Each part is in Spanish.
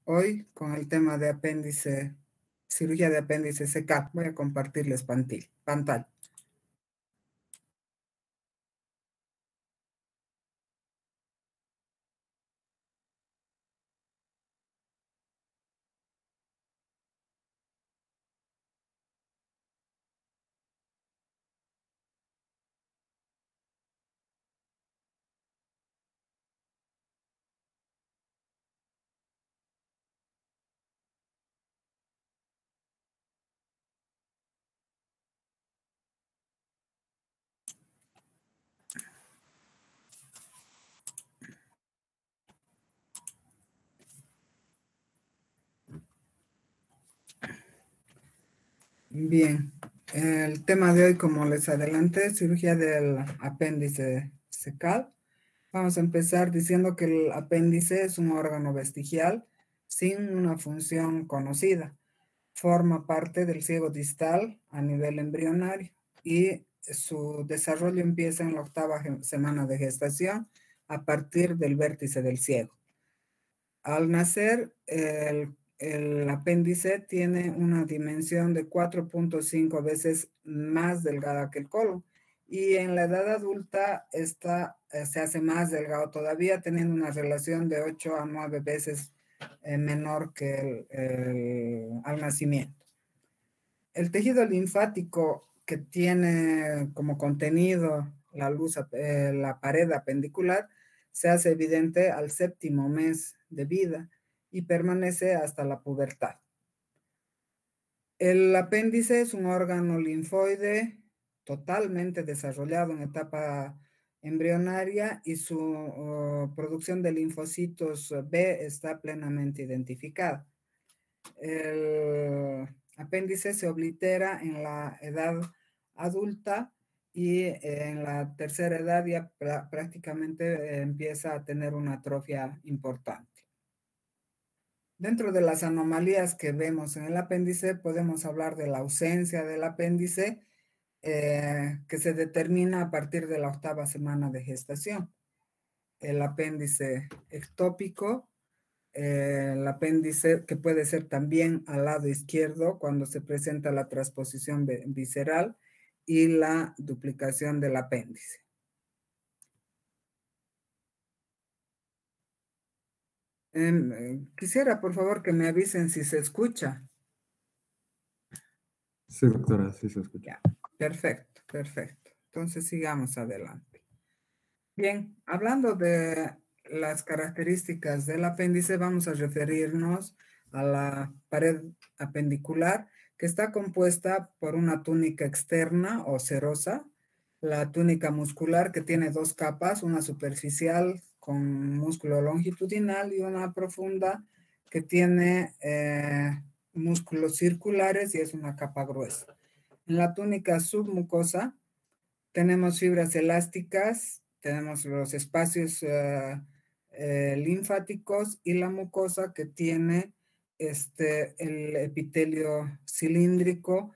hoy con el tema de cirugía de apéndice secal. Voy a compartirles pantalla. Bien, el tema de hoy, como les adelanté, cirugía del apéndice secal. Vamos a empezar diciendo que el apéndice es un órgano vestigial sin una función conocida. Forma parte del ciego distal a nivel embrionario y su desarrollo empieza en la 8ª semana de gestación a partir del vértice del ciego. Al nacer, el apéndice tiene una dimensión de 4.5 veces más delgada que el colon y en la edad adulta se hace más delgado todavía, teniendo una relación de 8 a 9 veces menor que al nacimiento. El tejido linfático que tiene como contenido la pared apendicular se hace evidente al 7º mes de vida y permanece hasta la pubertad. El apéndice es un órgano linfoide totalmente desarrollado en etapa embrionaria y su producción de linfocitos B está plenamente identificada. El apéndice se oblitera en la edad adulta y en la tercera edad ya prácticamente empieza a tener una atrofia importante. Dentro de las anomalías que vemos en el apéndice, podemos hablar de la ausencia del apéndice que se determina a partir de la 8ª semana de gestación. El apéndice ectópico, el apéndice que puede ser también al lado izquierdo cuando se presenta la transposición visceral y la duplicación del apéndice. Quisiera, por favor, que me avisen si se escucha. Sí, doctora, sí se escucha. Ya, perfecto, perfecto. Entonces sigamos adelante. Bien, hablando de las características del apéndice, vamos a referirnos a la pared apendicular, que está compuesta por una túnica externa o serosa, la túnica muscular que tiene 2 capas, una superficial con músculo longitudinal y una profunda que tiene músculos circulares y es una capa gruesa. En la túnica submucosa tenemos fibras elásticas, tenemos los espacios linfáticos y la mucosa que tiene el epitelio cilíndrico.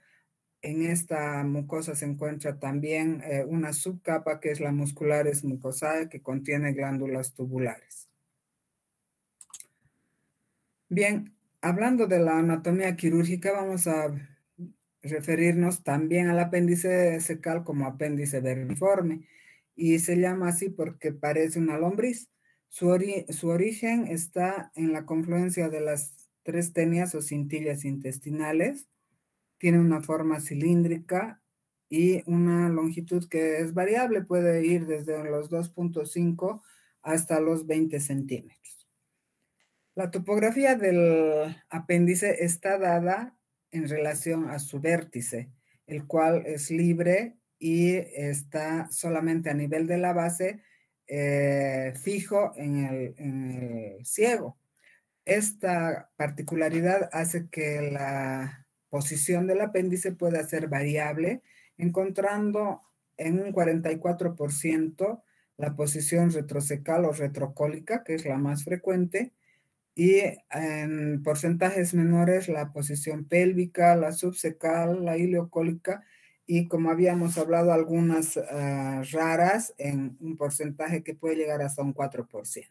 En esta mucosa se encuentra también una subcapa que es la musculares mucosae que contiene glándulas tubulares. Bien, hablando de la anatomía quirúrgica, vamos a referirnos también al apéndice secal como apéndice vermiforme y se llama así porque parece una lombriz. Su origen está en la confluencia de las 3 tenias o cintillas intestinales. Tiene una forma cilíndrica y una longitud que es variable, puede ir desde los 2.5 hasta los 20 centímetros. La topografía del apéndice está dada en relación a su vértice, el cual es libre y está solamente a nivel de la base fijo en el ciego. Esta particularidad hace que la posición del apéndice pueda ser variable, encontrando en un 44% la posición retrocecal o retrocólica, que es la más frecuente, y en porcentajes menores la posición pélvica, la subsecal, la ileocólica y como habíamos hablado algunas raras en un porcentaje que puede llegar hasta un 4%.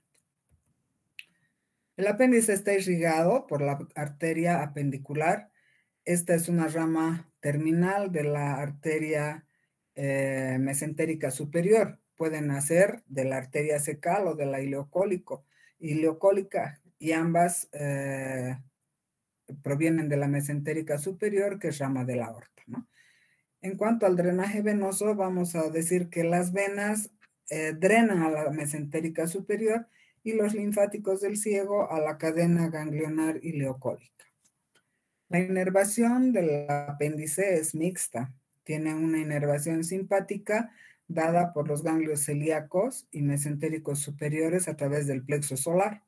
El apéndice está irrigado por la arteria apendicular. Esta es una rama terminal de la arteria mesentérica superior. Puede nacer de la arteria cecal o de la ileocólica, y ambas provienen de la mesentérica superior, que es rama de la aorta, ¿no? En cuanto al drenaje venoso, vamos a decir que las venas drenan a la mesentérica superior y los linfáticos del ciego a la cadena ganglionar ileocólica. La inervación del apéndice es mixta. Tiene una inervación simpática dada por los ganglios celíacos y mesentéricos superiores a través del plexo solar.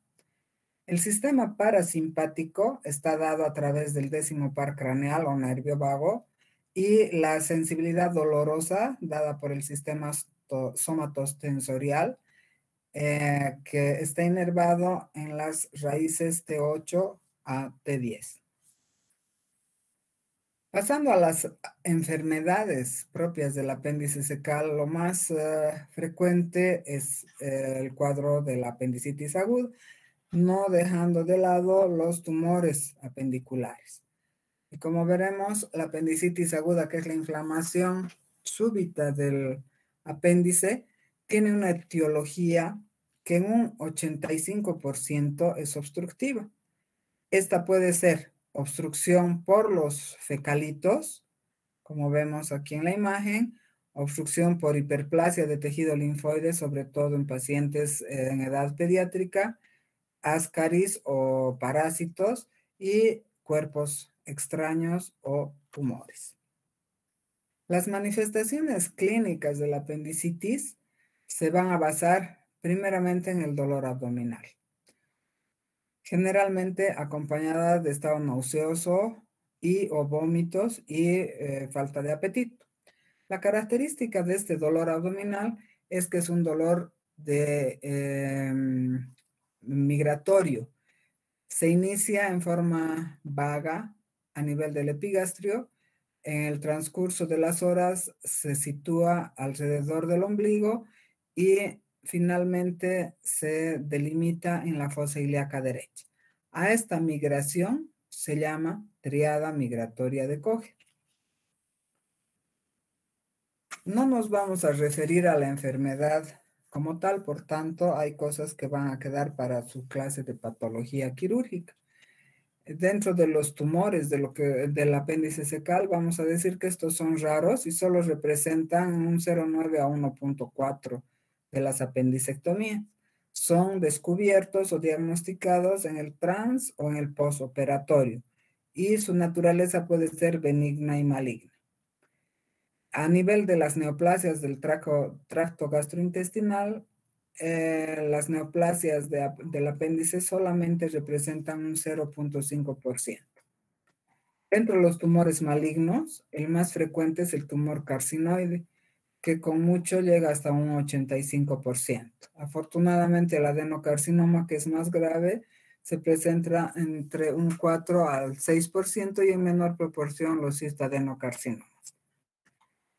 El sistema parasimpático está dado a través del 10º par craneal o nervio vago, y la sensibilidad dolorosa dada por el sistema somatostensorial, que está inervado en las raíces T8 a T10. Pasando a las enfermedades propias del apéndice cecal, lo más frecuente es el cuadro de la apendicitis aguda, no dejando de lado los tumores apendiculares. Y como veremos, la apendicitis aguda, que es la inflamación súbita del apéndice, tiene una etiología que en un 85% es obstructiva. Esta puede ser obstrucción por los fecalitos, como vemos aquí en la imagen, obstrucción por hiperplasia de tejido linfoide, sobre todo en pacientes en edad pediátrica, ascaris o parásitos, y cuerpos extraños o tumores. Las manifestaciones clínicas de la apendicitis se van a basar primeramente en el dolor abdominal, generalmente acompañada de estado nauseoso o vómitos y falta de apetito. La característica de este dolor abdominal es que es un dolor migratorio. Se inicia en forma vaga a nivel del epigastrio. En el transcurso de las horas se sitúa alrededor del ombligo y finalmente se delimita en la fosa ilíaca derecha. A esta migración se llama triada migratoria de Koger. No nos vamos a referir a la enfermedad como tal, por tanto, hay cosas que van a quedar para su clase de patología quirúrgica. Dentro de los tumores del apéndice cecal, vamos a decir que estos son raros y solo representan un 0,9 a 1,4 de las apendicectomías. Son descubiertos o diagnosticados en el trans o en el postoperatorio, y su naturaleza puede ser benigna y maligna. A nivel de las neoplasias del tracto gastrointestinal, las neoplasias del apéndice solamente representan un 0,5%. Dentro de los tumores malignos, el más frecuente es el tumor carcinoide, que con mucho llega hasta un 85%. Afortunadamente, el adenocarcinoma, que es más grave, se presenta entre un 4 al 6%, y en menor proporción los cistadenocarcinomas.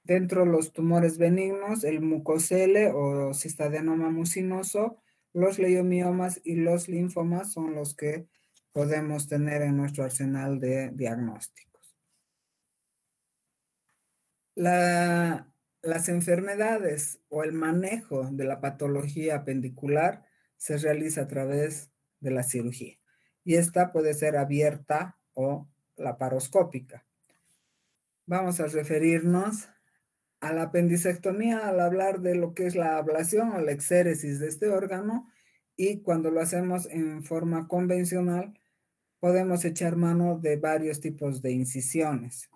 Dentro de los tumores benignos, el mucosele o cistadenoma mucinoso, los leiomiomas y los linfomas son los que podemos tener en nuestro arsenal de diagnósticos. Las enfermedades o el manejo de la patología apendicular se realiza a través de la cirugía, y esta puede ser abierta o laparoscópica. Vamos a referirnos a la apendicectomía al hablar de lo que es la ablación o la exéresis de este órgano, y cuando lo hacemos en forma convencional podemos echar mano de varios tipos de incisiones,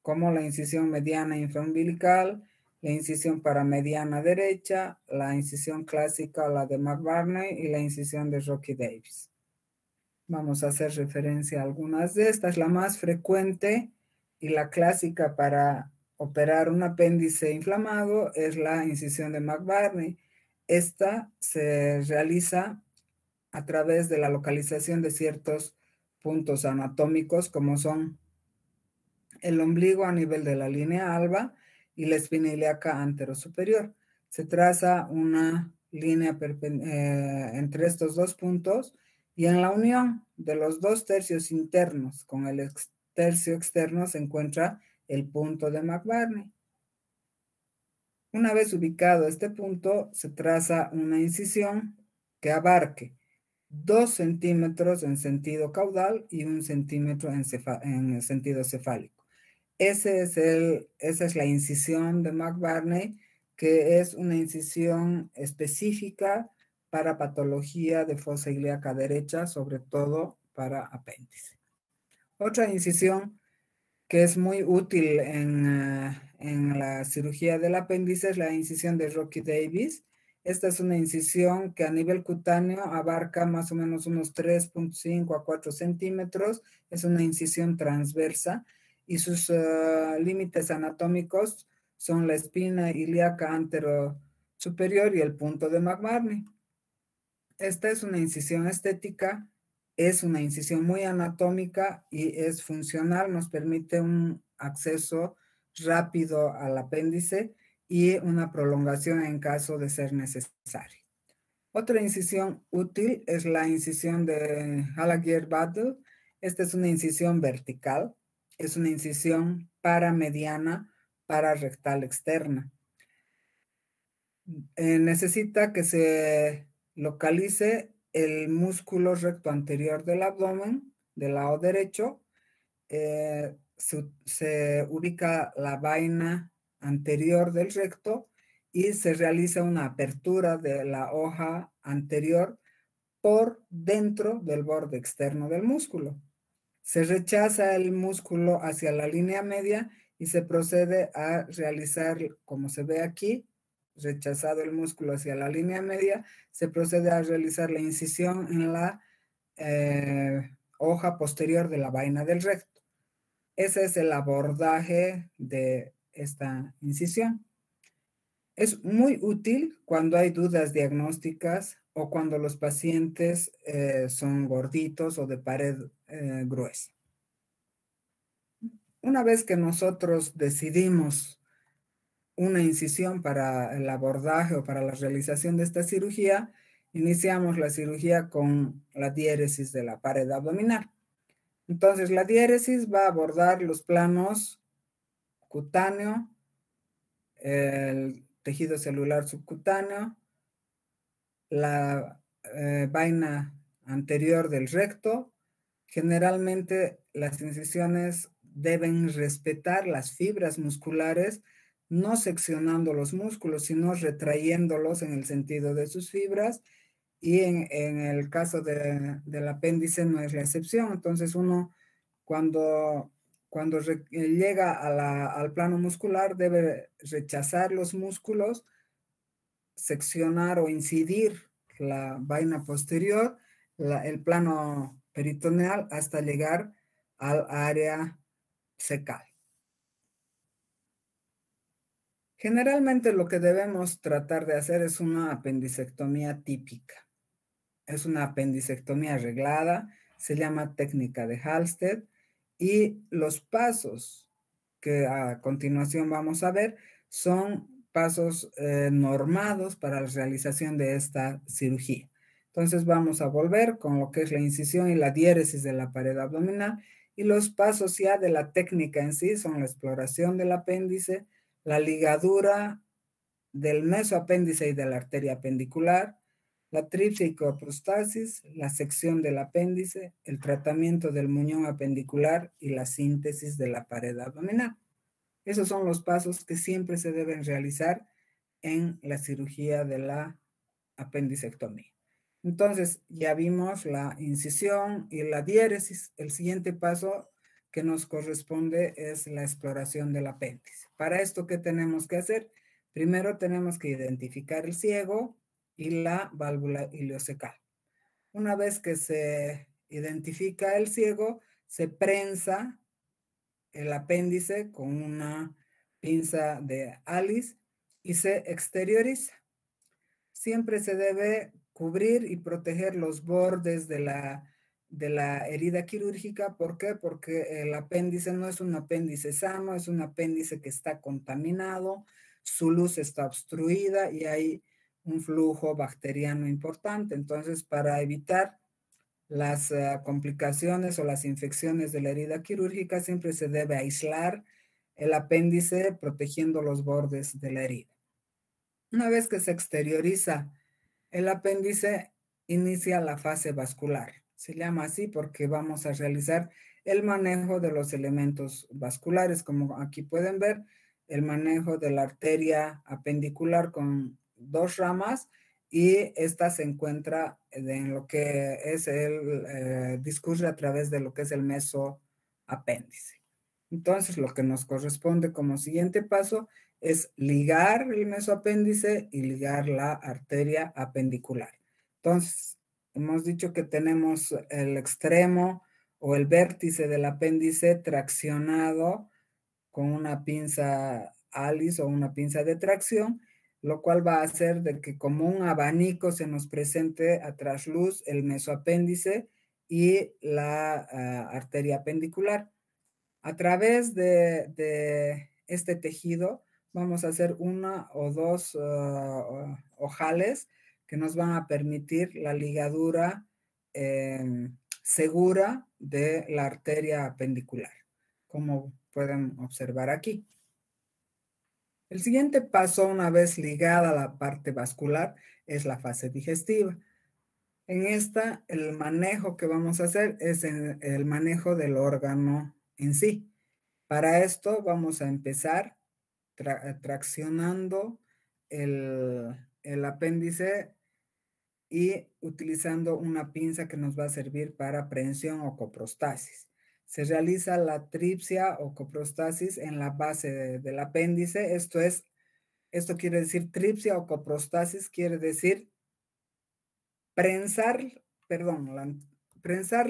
como la incisión mediana infraumbilical, la incisión paramediana derecha, la incisión clásica, la de McBurney, y la incisión de Rocky Davis. Vamos a hacer referencia a algunas de estas. La más frecuente y la clásica para operar un apéndice inflamado es la incisión de McBurney. Esta se realiza a través de la localización de ciertos puntos anatómicos, como son el ombligo a nivel de la línea alba y la espina ilíaca anterosuperior. Se traza una línea entre estos dos puntos, Y en la unión de los dos tercios internos con el tercio externo se encuentra el punto de McBurney. Una vez ubicado este punto, se traza una incisión que abarque 2 centímetros en sentido caudal y 1 centímetro en el sentido cefálico. Esa es la incisión de McBurney, que es una incisión específica para patología de fosa ilíaca derecha, sobre todo para apéndice. Otra incisión que es muy útil en la cirugía del apéndice es la incisión de Rocky Davis. Esta es una incisión que a nivel cutáneo abarca más o menos unos 3.5 a 4 centímetros. Es una incisión transversa y sus límites anatómicos son la espina ilíaca anterosuperior y el punto de McBurney. Esta es una incisión estética, es una incisión muy anatómica y es funcional, nos permite un acceso rápido al apéndice y una prolongación en caso de ser necesario. Otra incisión útil es la incisión de Halagier-Battle. Esta es una incisión vertical, es una incisión paramediana rectal externa. Necesita que se localice el músculo recto anterior del abdomen, del lado derecho. Se ubica la vaina anterior del recto y se realiza una apertura de la hoja anterior por dentro del borde externo del músculo. Se rechaza el músculo hacia la línea media y se procede a realizar, como se ve aquí, rechazado el músculo hacia la línea media, se procede a realizar la incisión en la hoja posterior de la vaina del recto. Ese es el abordaje de esta incisión. Es muy útil cuando hay dudas diagnósticas o cuando los pacientes son gorditos o de pared gruesa. Una vez que nosotros decidimos una incisión para el abordaje o para la realización de esta cirugía, iniciamos la cirugía con la diéresis de la pared abdominal. Entonces, la diéresis va a abordar los planos cutáneo, el tejido celular subcutáneo, la vaina anterior del recto. Generalmente las incisiones deben respetar las fibras musculares, no seccionando los músculos, sino retrayéndolos en el sentido de sus fibras. Y en el caso del apéndice no es la excepción. Entonces uno cuando llega al plano muscular debe rechazar los músculos, seccionar o incidir la vaina posterior, el plano peritoneal hasta llegar al área cecal. Generalmente lo que debemos tratar de hacer es una apendicectomía típica. Es una apendicectomía arreglada, se llama técnica de Halsted y los pasos que a continuación vamos a ver son pasos normados para la realización de esta cirugía. Entonces vamos a volver con lo que es la incisión y la diéresis de la pared abdominal y los pasos ya de la técnica en sí son la exploración del apéndice, la ligadura del mesoapéndice y de la arteria apendicular, la tripsicoprostasis, la sección del apéndice, el tratamiento del muñón apendicular y la síntesis de la pared abdominal. Esos son los pasos que siempre se deben realizar en la cirugía de la apendicectomía. Entonces, ya vimos la incisión y la diéresis. El siguiente paso que nos corresponde es la exploración del apéndice. Para esto, ¿qué tenemos que hacer? Primero tenemos que identificar el ciego y la válvula ileocecal. Una vez que se identifica el ciego, se prensa el apéndice con una pinza de Alice y se exterioriza. Siempre se debe cubrir y proteger los bordes de la herida quirúrgica. ¿Por qué? Porque el apéndice no es un apéndice sano, es un apéndice que está contaminado, su luz está obstruida y hay un flujo bacteriano importante. Entonces, para evitar las complicaciones o las infecciones de la herida quirúrgica, siempre se debe aislar el apéndice protegiendo los bordes de la herida. Una vez que se exterioriza el apéndice, inicia la fase vascular. Se llama así porque vamos a realizar el manejo de los elementos vasculares. Como aquí pueden ver, el manejo de la arteria apendicular con 2 ramas, y esta se encuentra en lo que es discurre a través de lo que es el mesoapéndice. Entonces, lo que nos corresponde como siguiente paso es ligar el mesoapéndice y ligar la arteria apendicular. Entonces, hemos dicho que tenemos el extremo o el vértice del apéndice traccionado con una pinza Alice o una pinza de tracción, lo cual va a hacer de que como un abanico se nos presente a trasluz el mesoapéndice y la arteria apendicular. A través de este tejido vamos a hacer una o dos ojales que nos van a permitir la ligadura segura de la arteria apendicular, como pueden observar aquí. El siguiente paso, una vez ligada a la parte vascular, es la fase digestiva. En esta, el manejo que vamos a hacer es el manejo del órgano en sí. Para esto vamos a empezar traccionando el apéndice y utilizando una pinza que nos va a servir para prehensión o coprostasis. Se realiza la tripsia o coprostasis en la base del apéndice. Esto quiere decir tripsia o coprostasis, quiere decir prensar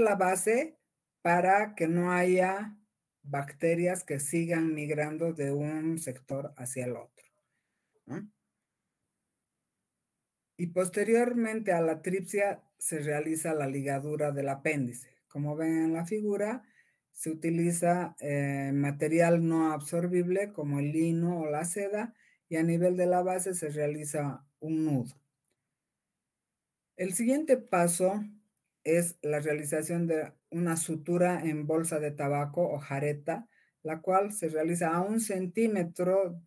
la base para que no haya bacterias que sigan migrando de un sector hacia el otro, ¿no? Y posteriormente a la tripsia se realiza la ligadura del apéndice. Como ven en la figura, se utiliza material no absorbible como el lino o la seda, y a nivel de la base se realiza un nudo. El siguiente paso es la realización de una sutura en bolsa de tabaco o jareta, la cual se realiza a 1 centímetro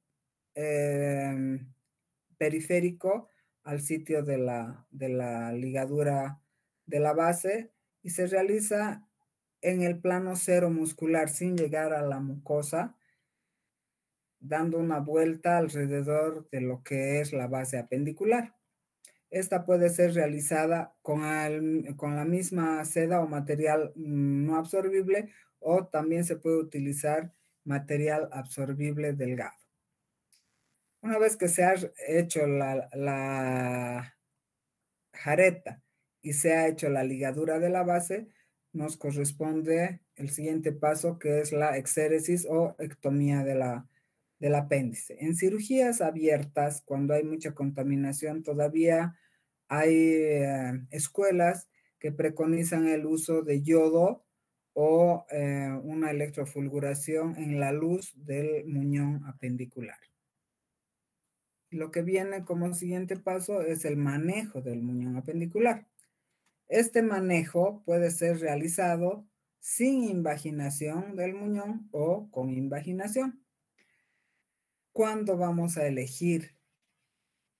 periférico al sitio de la ligadura de la base, y se realiza en el plano cero muscular sin llegar a la mucosa, dando una vuelta alrededor de lo que es la base apendicular. Esta puede ser realizada con la misma seda o material no absorbible, o también se puede utilizar material absorbible delgado. Una vez que se ha hecho la jareta y se ha hecho la ligadura de la base, nos corresponde el siguiente paso, que es la exéresis o ectomía del apéndice. En cirugías abiertas, cuando hay mucha contaminación, todavía hay escuelas que preconizan el uso de yodo o una electrofulguración en la luz del muñón apendicular. Lo que viene como siguiente paso es el manejo del muñón apendicular. Este manejo puede ser realizado sin invaginación del muñón o con invaginación. ¿Cuándo vamos a elegir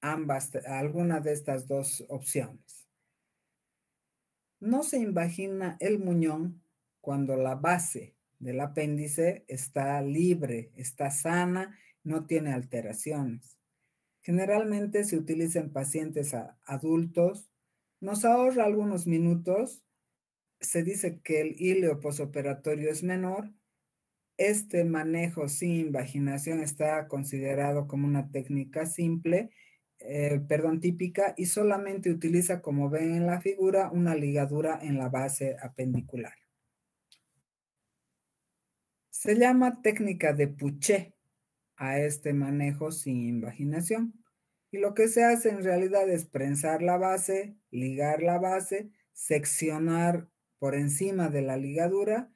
alguna de estas dos opciones? No se invagina el muñón cuando la base del apéndice está libre, está sana, no tiene alteraciones. Generalmente se utiliza en pacientes adultos, nos ahorra algunos minutos, se dice que el hilo posoperatorio es menor. Este manejo sin invaginación está considerado como una técnica típica, y solamente utiliza, como ven en la figura, una ligadura en la base apendicular. Se llama técnica de Puché a este manejo sin invaginación. Y lo que se hace en realidad es prensar la base, ligar la base, seccionar por encima de la ligadura,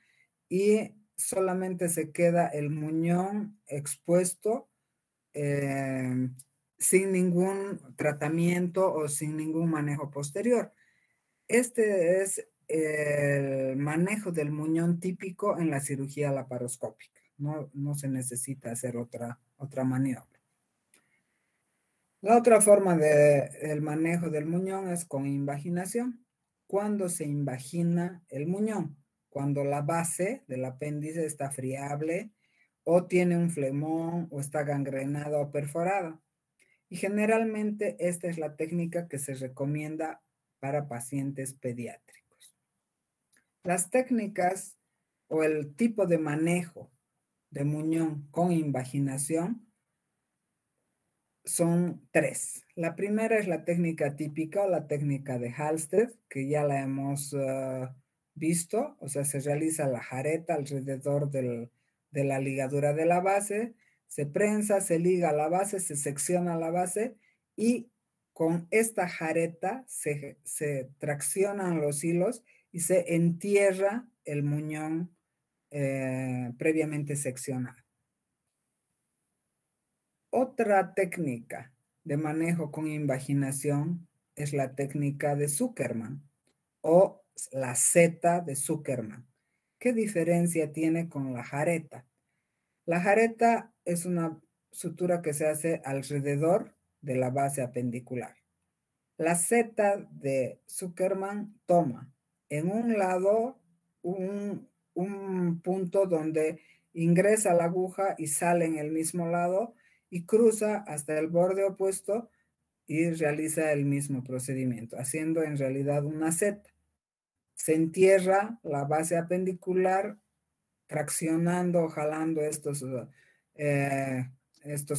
y solamente se queda el muñón expuesto sin ningún tratamiento o sin ningún manejo posterior. Este es el manejo del muñón típico en la cirugía laparoscópica. No se necesita hacer otra maniobra. La otra forma del manejo del muñón es con invaginación. ¿Cuándo se invagina el muñón? Cuando la base del apéndice está friable o tiene un flemón o está gangrenada o perforada. Y generalmente esta es la técnica que se recomienda para pacientes pediátricos. Las técnicas o el tipo de manejo de muñón con invaginación son tres. La primera es la técnica típica o la técnica de Halsted, que ya la hemos visto, o sea, se realiza la jareta alrededor de la ligadura de la base, se prensa, se liga a la base, se secciona la base y con esta jareta se traccionan los hilos y se entierra el muñón previamente seccionado. Otra técnica de manejo con invaginación es la técnica de Zuckerman o la Z de Zuckerman. ¿Qué diferencia tiene con la jareta? La jareta es una sutura que se hace alrededor de la base apendicular. La Z de Zuckerman toma en un lado un punto donde ingresa la aguja y sale en el mismo lado y cruza hasta el borde opuesto y realiza el mismo procedimiento, haciendo en realidad una Z. Se entierra la base apendicular traccionando, jalando estos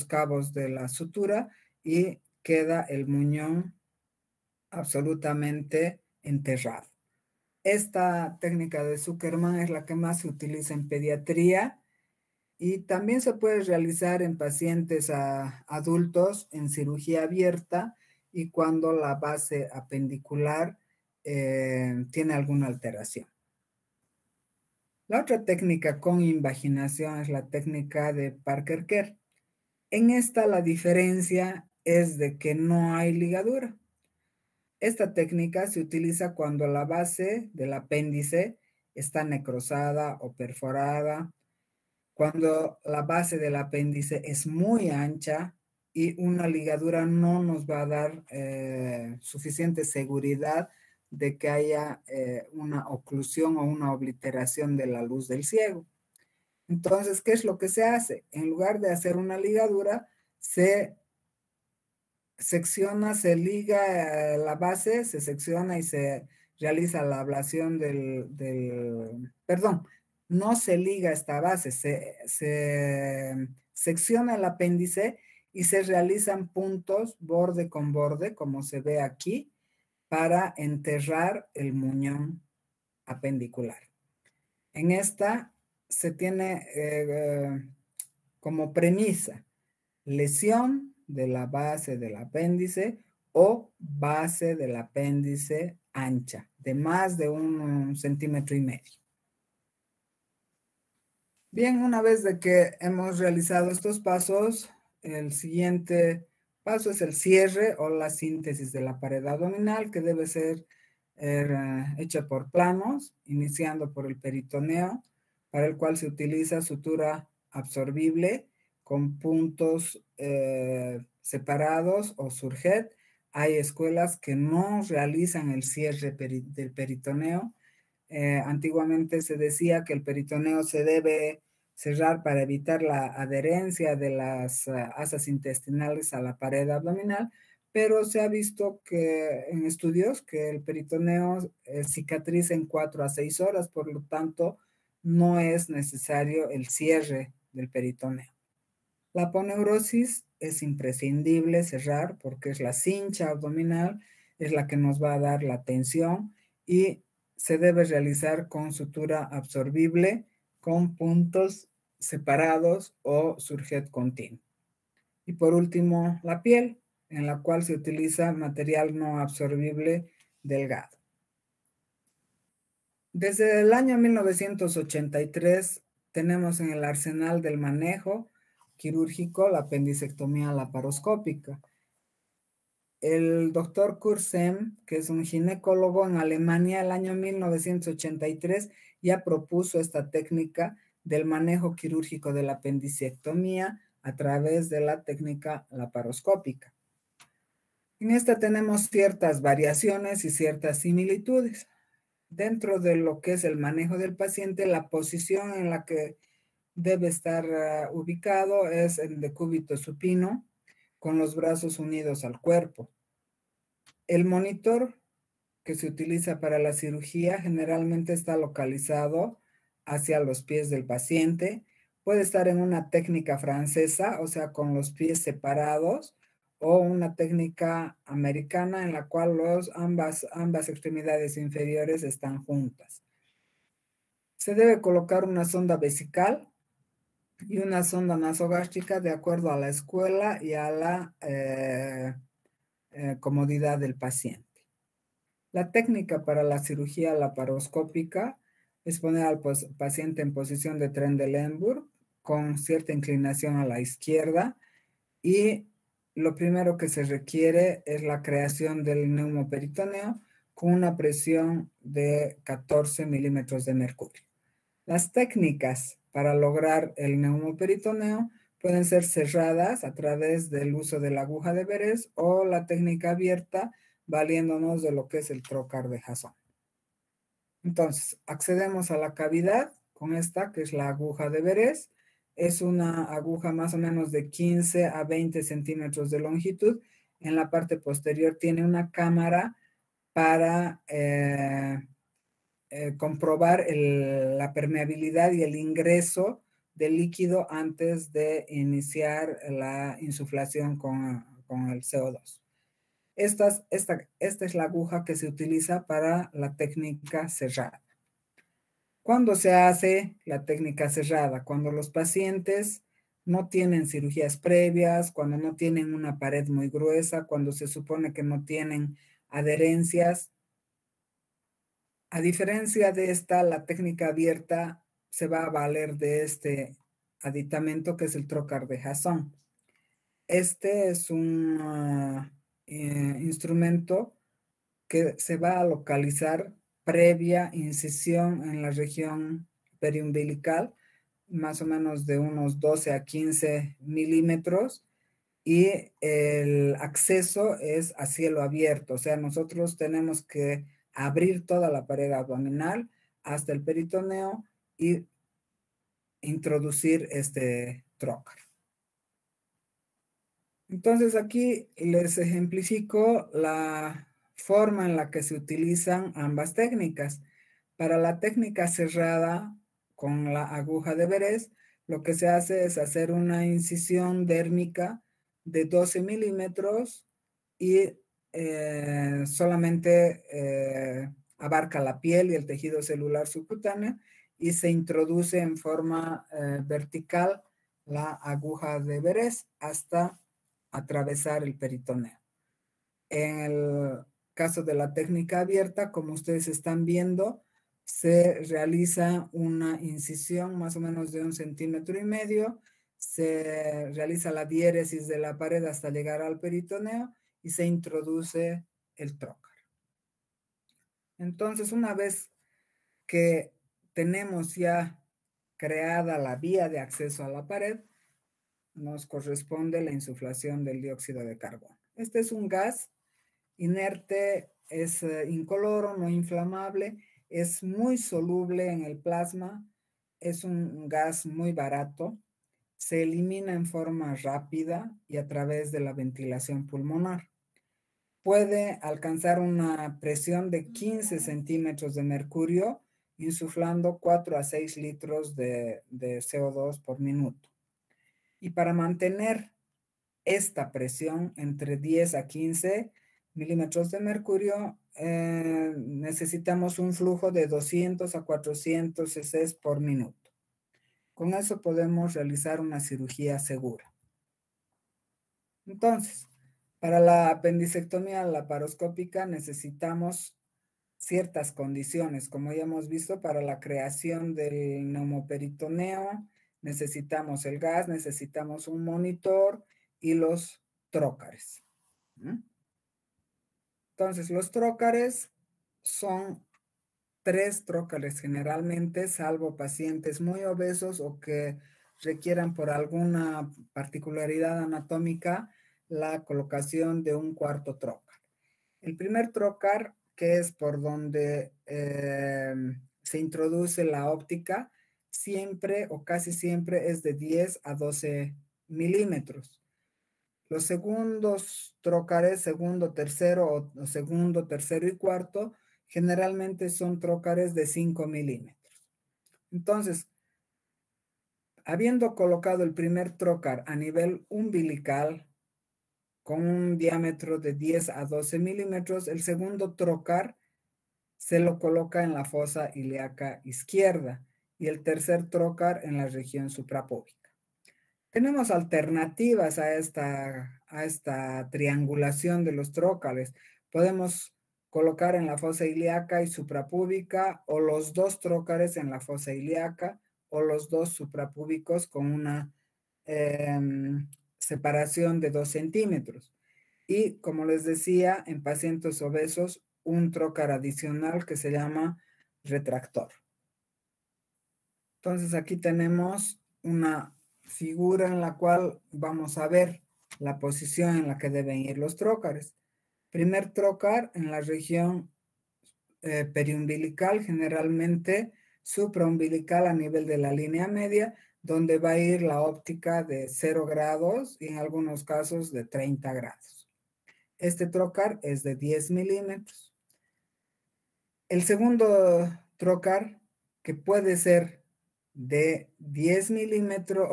cabos de la sutura y queda el muñón absolutamente enterrado. Esta técnica de Zuckerman es la que más se utiliza en pediatría y también se puede realizar en pacientes adultos en cirugía abierta y cuando la base apendicular tiene alguna alteración. La otra técnica con invaginación es la técnica de Parker-Kerr. En esta la diferencia es de que no hay ligadura. Esta técnica se utiliza cuando la base del apéndice está necrosada o perforada, cuando la base del apéndice es muy ancha y una ligadura no nos va a dar suficiente seguridad de que haya una oclusión o una obliteración de la luz del ciego. Entonces, ¿qué es lo que se hace? En lugar de hacer una ligadura, se secciona, se liga la base, se secciona y se realiza la ablación perdón, no se liga esta base, se secciona el apéndice y se realizan puntos borde con borde, como se ve aquí, para enterrar el muñón apendicular. En esta se tiene como premisa lesión de la base del apéndice o base del apéndice ancha, de más de 1,5 centímetros. Bien, una vez de que hemos realizado estos pasos, el siguiente paso es el cierre o la síntesis de la pared abdominal, que debe ser hecha por planos, iniciando por el peritoneo, para el cual se utiliza sutura absorbible con puntos separados o surjet. Hay escuelas que no realizan el cierre del peritoneo. Antiguamente se decía que el peritoneo se debe cerrar para evitar la adherencia de las asas intestinales a la pared abdominal, pero se ha visto que en estudios que el peritoneo cicatriza en 4 a 6 horas, por lo tanto no es necesario el cierre del peritoneo. La aponeurosis es imprescindible cerrar porque es la cincha abdominal, es la que nos va a dar la tensión y se debe realizar con sutura absorbible con puntos separados o surjet continuo. Y por último, la piel, en la cual se utiliza material no absorbible delgado. Desde el año 1983 tenemos en el arsenal del manejo quirúrgico la apendicectomía laparoscópica. el doctor Kursem, que es un ginecólogo en Alemania, el año 1983, ya propuso esta técnica del manejo quirúrgico de la apendicectomía a través de la técnica laparoscópica. En esta tenemos ciertas variaciones y ciertas similitudes. Dentro de lo que es el manejo del paciente, la posición en la que debe estar ubicado es el decúbito supino, con los brazos unidos al cuerpo. El monitor que se utiliza para la cirugía generalmente está localizado hacia los pies del paciente. Puede estar en una técnica francesa, o sea, con los pies separados, o una técnica americana en la cual ambas extremidades inferiores están juntas. Se debe colocar una sonda vesical y una sonda nasogástrica de acuerdo a la escuela y a la comodidad del paciente. La técnica para la cirugía laparoscópica es poner al paciente en posición de Trendelenburg con cierta inclinación a la izquierda, y lo primero que se requiere es la creación del neumoperitoneo con una presión de 14 milímetros de mercurio. Las técnicas para lograr el neumoperitoneo pueden ser cerradas a través del uso de la aguja de Veress o la técnica abierta, valiéndonos de lo que es el trocar de Jasón. Entonces, accedemos a la cavidad con esta, que es la aguja de Veress. Es una aguja más o menos de 15 a 20 centímetros de longitud. En la parte posterior tiene una cámara para comprobar la permeabilidad y el ingreso del líquido antes de iniciar la insuflación con el CO2. Esta es la aguja que se utiliza para la técnica cerrada. ¿Cuándo se hace la técnica cerrada? Cuando los pacientes no tienen cirugías previas, cuando no tienen una pared muy gruesa, cuando se supone que no tienen adherencias. A diferencia de esta, la técnica abierta se va a valer de este aditamento que es el trocar de Jasón. Este es un instrumento que se va a localizar previa incisión en la región periumbilical, más o menos de unos 12 a 15 milímetros, y el acceso es a cielo abierto, o sea, nosotros tenemos que abrir toda la pared abdominal hasta el peritoneo y introducir este trocar. Entonces aquí les ejemplifico la forma en la que se utilizan ambas técnicas. Para la técnica cerrada con la aguja de Veress, lo que se hace es hacer una incisión dérmica de 12 milímetros y solamente abarca la piel y el tejido celular subcutáneo, y se introduce en forma vertical la aguja de Veress hasta atravesar el peritoneo. En el caso de la técnica abierta, como ustedes están viendo, se realiza una incisión más o menos de 1,5 centímetros, se realiza la diéresis de la pared hasta llegar al peritoneo y se introduce el trocar. Entonces, una vez que tenemos ya creada la vía de acceso a la pared, nos corresponde la insuflación del dióxido de carbono. Este es un gas inerte, es incoloro, no inflamable, es muy soluble en el plasma, es un gas muy barato, se elimina en forma rápida y a través de la ventilación pulmonar. Puede alcanzar una presión de 15 centímetros de mercurio, insuflando 4 a 6 litros de CO2 por minuto. Y para mantener esta presión entre 10 a 15 milímetros de mercurio, necesitamos un flujo de 200 a 400 cc por minuto. Con eso podemos realizar una cirugía segura. Entonces, para la apendicectomía laparoscópica necesitamos ciertas condiciones, como ya hemos visto. Para la creación del neumoperitoneo necesitamos el gas, necesitamos un monitor y los trócares. Entonces, los trócares son 3 trócares generalmente, salvo pacientes muy obesos o que requieran por alguna particularidad anatómica la colocación de un cuarto trócar. El primer trócar, que es por donde se introduce la óptica, siempre o casi siempre es de 10 a 12 milímetros. Los segundos trócares, segundo, tercero o segundo, tercero y cuarto, generalmente son trócares de 5 milímetros. Entonces, habiendo colocado el primer trócar a nivel umbilical con un diámetro de 10 a 12 milímetros, el segundo trócar se lo coloca en la fosa ilíaca izquierda y el tercer trócar en la región suprapúbica. Tenemos alternativas a esta triangulación de los trócares. Podemos colocar en la fosa ilíaca y suprapúbica o los 2 trócares en la fosa ilíaca o los 2 suprapúbicos con una separación de 2 centímetros. Y como les decía, en pacientes obesos, un trócar adicional que se llama retractor. Entonces aquí tenemos una figura en la cual vamos a ver la posición en la que deben ir los trócares. Primer trócar en la región periumbilical, generalmente supraumbilical a nivel de la línea media, donde va a ir la óptica de 0 grados y en algunos casos de 30 grados. Este trócar es de 10 milímetros. El segundo trócar, que puede ser de 10 milímetros,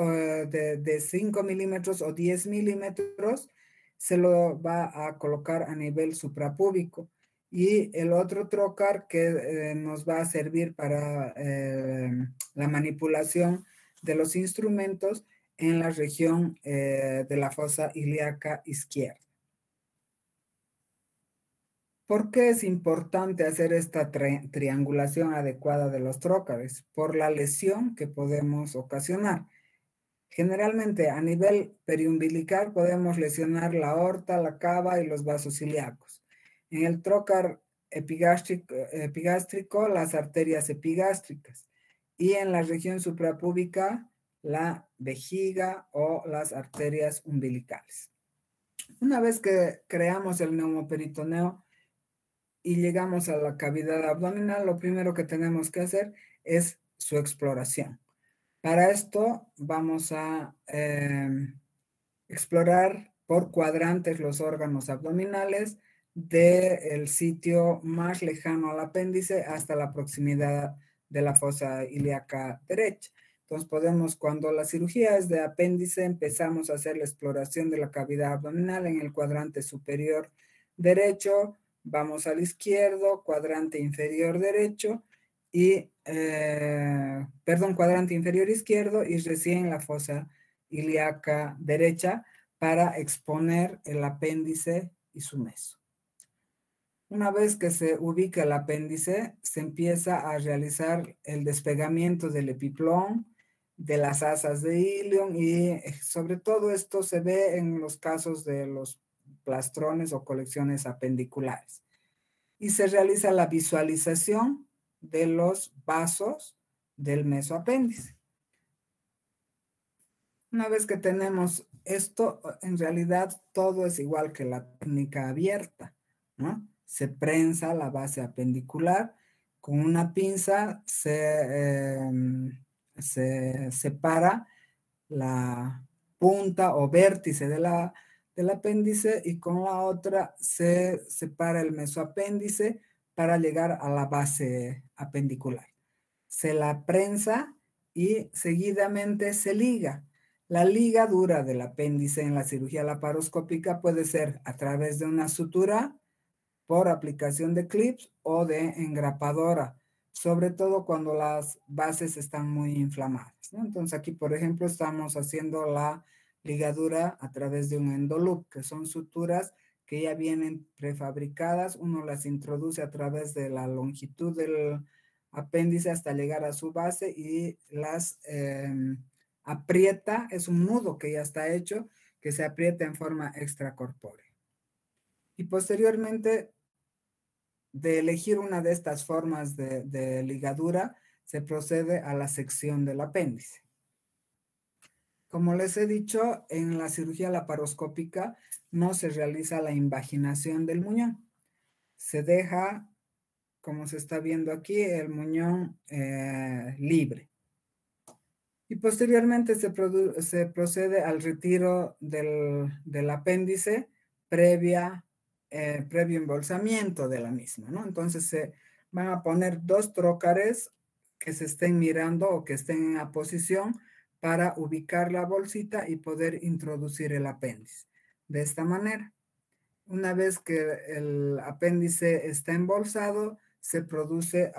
de 5 milímetros o 10 milímetros, se lo va a colocar a nivel suprapúbico. Y el otro trócar que nos va a servir para la manipulación de los instrumentos en la región de la fosa ilíaca izquierda. ¿Por qué es importante hacer esta triangulación adecuada de los trócares? Por la lesión que podemos ocasionar. Generalmente a nivel periumbilical podemos lesionar la aorta, la cava y los vasos ilíacos. En el trócar epigástrico, las arterias epigástricas. Y en la región suprapúbica, la vejiga o las arterias umbilicales. Una vez que creamos el neumoperitoneo y llegamos a la cavidad abdominal, lo primero que tenemos que hacer es su exploración. Para esto vamos a explorar por cuadrantes los órganos abdominales del sitio más lejano al apéndice hasta la proximidad de la fosa ilíaca derecha. Entonces podemos, cuando la cirugía es de apéndice, empezamos a hacer la exploración de la cavidad abdominal en el cuadrante superior derecho, vamos al izquierdo, cuadrante inferior derecho y, cuadrante inferior izquierdo y recién la fosa ilíaca derecha para exponer el apéndice y su meso. Una vez que se ubica el apéndice, se empieza a realizar el despegamiento del epiplón, de las asas de ilion y sobre todo esto se ve en los casos de los plastrones o colecciones apendiculares. Y se realiza la visualización de los vasos del mesoapéndice. Una vez que tenemos esto, en realidad todo es igual que la técnica abierta, ¿no? Se prensa la base apendicular, con una pinza se separa la punta o vértice del apéndice y con la otra se separa el mesoapéndice para llegar a la base apendicular. Se la prensa y seguidamente se liga. La ligadura del apéndice en la cirugía laparoscópica puede ser a través de una sutura, por aplicación de clips o de engrapadora, sobre todo cuando las bases están muy inflamadas, ¿no? Entonces aquí, por ejemplo, estamos haciendo la ligadura a través de un endoloop, que son suturas que ya vienen prefabricadas. Uno las introduce a través de la longitud del apéndice hasta llegar a su base y las aprieta. Es un nudo que ya está hecho, que se aprieta en forma extracorpórea. Y posteriormente de elegir una de estas formas de ligadura, se procede a la sección del apéndice. Como les he dicho, en la cirugía laparoscópica no se realiza la invaginación del muñón. Se deja, como se está viendo aquí, el muñón libre. Y posteriormente se procede al retiro del apéndice previo embolsamiento de la misma, ¿no? Entonces se van a poner 2 trócares que se estén mirando o que estén en la posición para ubicar la bolsita y poder introducir el apéndice. De esta manera, una vez que el apéndice está embolsado, se produce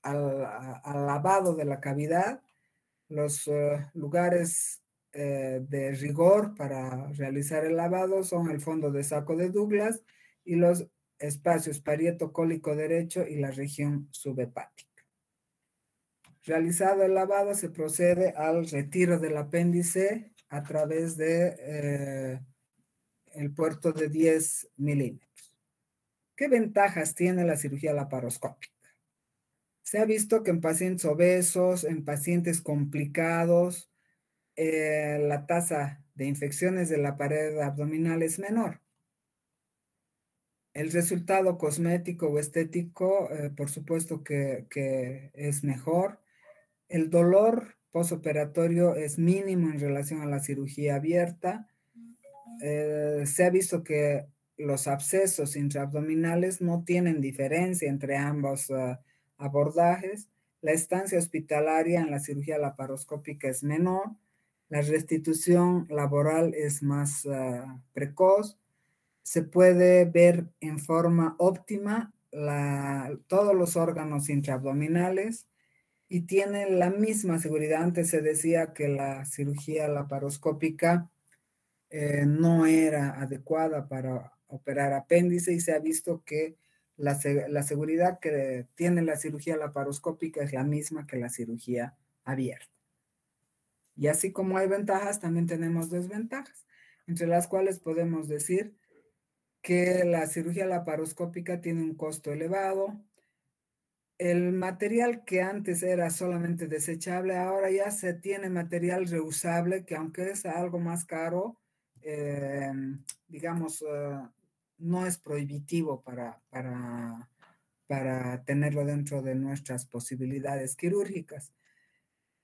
al lavado de la cavidad. Los lugares de rigor para realizar el lavado son el fondo de saco de Douglas y los espacios parieto cólico derecho y la región subhepática. Realizado el lavado, se procede al retiro del apéndice a través de el puerto de 10 milímetros. ¿Qué ventajas tiene la cirugía laparoscópica? Se ha visto que en pacientes obesos, en pacientes complicados, la tasa de infecciones de la pared abdominal es menor. El resultado cosmético o estético, por supuesto que es mejor. El dolor posoperatorio es mínimo en relación a la cirugía abierta. Se ha visto que los abscesos intraabdominales no tienen diferencia entre ambos abordajes. La estancia hospitalaria en la cirugía laparoscópica es menor. La restitución laboral es más precoz. Se puede ver en forma óptima todos los órganos intraabdominales y tiene la misma seguridad. Antes se decía que la cirugía laparoscópica no era adecuada para operar apéndice y se ha visto que la seguridad que tiene la cirugía laparoscópica es la misma que la cirugía abierta. Y así como hay ventajas, también tenemos desventajas, entre las cuales podemos decir que la cirugía laparoscópica tiene un costo elevado. El material que antes era solamente desechable, ahora ya se tiene material reusable, que aunque es algo más caro, digamos, no es prohibitivo para tenerlo dentro de nuestras posibilidades quirúrgicas.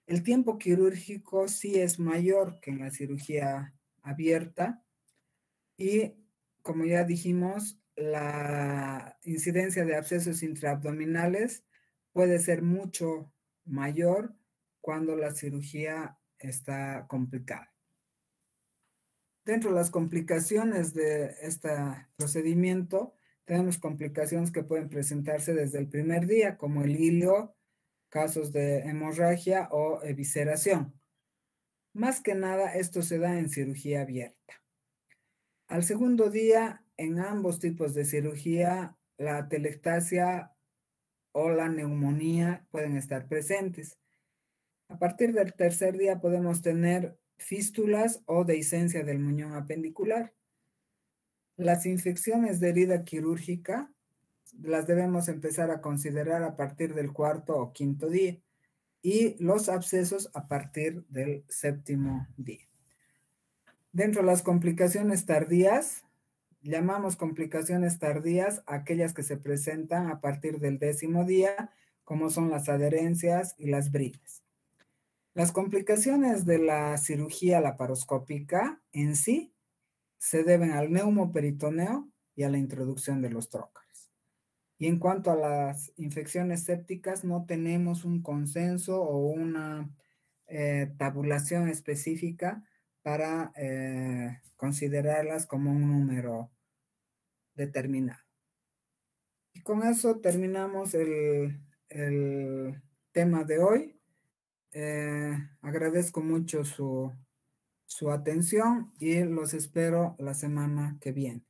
El tiempo quirúrgico sí es mayor que en la cirugía abierta y, como ya dijimos, la incidencia de abscesos intraabdominales puede ser mucho mayor cuando la cirugía está complicada. Dentro de las complicaciones de este procedimiento, tenemos complicaciones que pueden presentarse desde el primer día, como el hilio, casos de hemorragia o evisceración. Más que nada, esto se da en cirugía abierta. Al segundo día, en ambos tipos de cirugía, la atelectasia o la neumonía pueden estar presentes. A partir del tercer día podemos tener fístulas o dehiscencia del muñón apendicular. Las infecciones de herida quirúrgica las debemos empezar a considerar a partir del cuarto o quinto día y los abscesos a partir del séptimo día. Dentro de las complicaciones tardías, llamamos complicaciones tardías aquellas que se presentan a partir del 10º día, como son las adherencias y las bridas. Las complicaciones de la cirugía laparoscópica en sí se deben al neumoperitoneo y a la introducción de los trócares. Y en cuanto a las infecciones sépticas, no tenemos un consenso o una tabulación específica para considerarlas como un número determinado. Y con eso terminamos el tema de hoy. Agradezco mucho su atención y los espero la semana que viene.